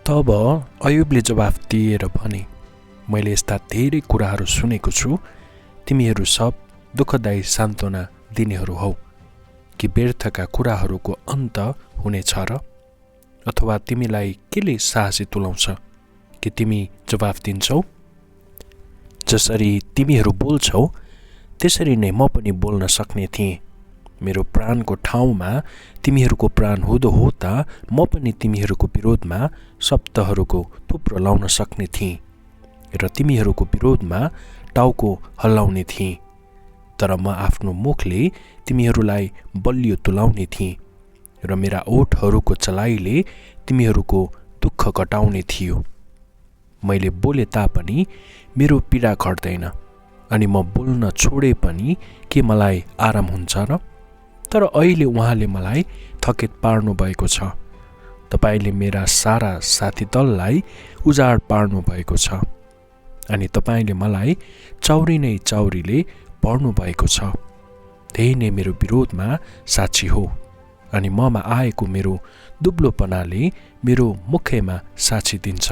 तब अयुबले जवाफ दिएर भने, मैले यस्ता धेरै कुराहरू सुनेको छु, तिमीहरू सब दुःखदायी सान्त्वना दिनेहरू हौ। कि व्यर्थका कुराहरूको अन्त हुनेछ र? अथवा तिमीलाई केले साहसी तुलाउँछ कि तिमी जवाफ दिन्छौ? जसरी तिमीहरू बोल्छौ त्यसरी नै म पनि बोल्न सक्ने थिएँ। मेरो प्राणको ठाउँमा तिमीहरूको प्राण हुँदो हो त म पनि तिमीहरूको विरोधमा शब्दहरूको थुप्रो लाउन सक्ने थिएँ र तिमीहरूको विरोधमा टाउको हल्लाउने थिएँ। तर म आफ्नो मुखले तिमीहरूलाई बलियो तुलाउने थिएँ र मेरा ओठहरूको चलाइले तिमीहरूको दुःख घटाउने थियो। मैले बोले तापनि मेरो पीडा घट्दैन अनि म बोल्न छोडे पनि के मलाई आराम हुन्छ र? तर अहिले उहाँले मलाई थकित पार्नु भएको छ। तपाईले मेरा सारा साथी दललाई उजाड पार्नु भएको छ अनि तपाईले मलाई चाउरी नै चाउरीले पर्नु भएको छ। त्यही नै मेरो विरोधमा साक्षी हो अनि ममा आएको मेरो दुब्लोपनाले मेरो मुखमा साक्षी दिन्छ।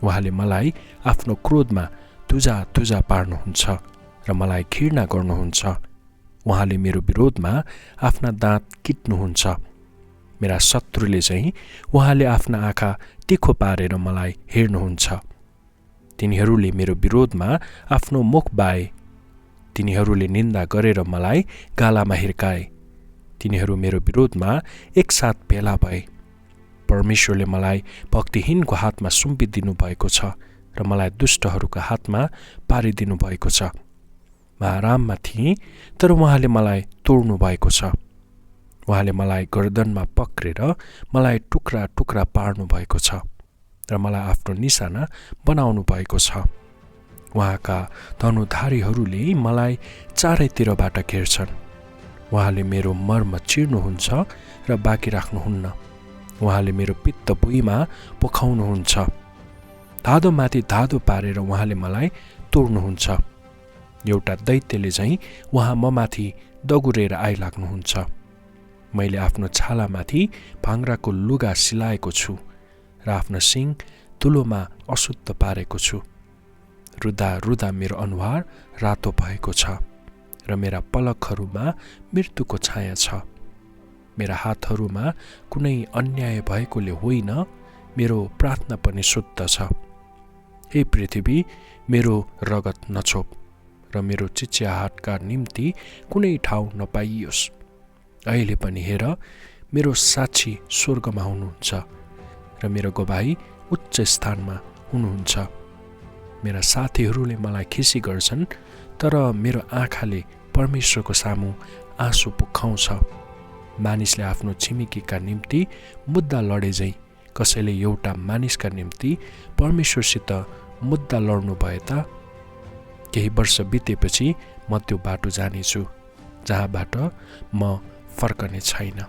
उहाँले मलाई आफ्नो क्रोधमा तुजा तुजा पार्नुहुन्छ र मलाई घृणा गर्नुहुन्छ। उहाँले मेरो विरोधमा आफ्ना दाँत किट्नुहुन्छ। मेरा शत्रुले चाहिँ उहाँले आफ्ना आँखा तिखो पारेर मलाई हेर्नुहुन्छ। तिनीहरूले मेरो विरोधमा आफ्नो मुख बाए। तिनीहरूले निन्दा गरेर मलाई गालामा हिर्काए। तिनीहरू मेरो विरोधमा एकसाथ भेला भए। परमेश्वरले मलाई भक्तिहीनको हातमा सुम्पिदिनु भएको छ र मलाई दुष्टहरूको हातमा पारिदिनु भएको छ। म आराममा थिएँ तर उहाँले मलाई तोड्नु भएको छ। उहाँले मलाई गर्दनमा पक्रेर मलाई टुक्रा टुक्रा पार्नु भएको छ र मलाई आफ्नो निशाना बनाउनु भएको छ। उहाँका धनुधारीहरूले मलाई चारैतिरबाट घेर्छन्। उहाँले मेरो मर्म चिर्नुहुन्छ र बाँकी राख्नुहुन्न। उहाँले मेरो पित्त भुइँमा पोखाउनुहुन्छ। धादोमाथि धादो पारेर उहाँले मलाई तोड्नुहुन्छ। एउटा दैत्यले चाहिँ उहाँ ममाथि दगुरेर आइलाग्नुहुन्छ। मैले आफ्नो छालामाथि भाङ्राको लुगा सिलाएको छु र आफ्नो सिङ तुलोमा अशुद्ध पारेको छु। रुदा रुदा मेरो अनुहार रातो भएको छ र मेरा पलकहरूमा मृत्युको छाया छ। मेरा हातहरूमा कुनै अन्याय भएकोले होइन, मेरो प्रार्थना पनि शुद्ध छ। हे पृथ्वी, मेरो रगत नछोप र मेरो चिच्याहाटका निम्ति कुनै ठाउँ नपाइयोस्। अहिले पनि हेर, मेरो साक्षी स्वर्गमा हुनुहुन्छ र मेरो गवाही उच्च स्थानमा हुनुहुन्छ। मेरा साथीहरूले मलाई खिसी गर्छन् तर मेरो आँखाले परमेश्वरको सामु आँसु पुखाउँछ। मानिसले आफ्नो छिमेकीका निम्ति मुद्दा लडे झैं कसैले एउटा मानिसका निम्ति परमेश्वरसित मुद्दा लड्नु भए त? केही वर्ष बितेपछि म त्यो बाटो जानेछु जहाँबाट म फर्कने छैन।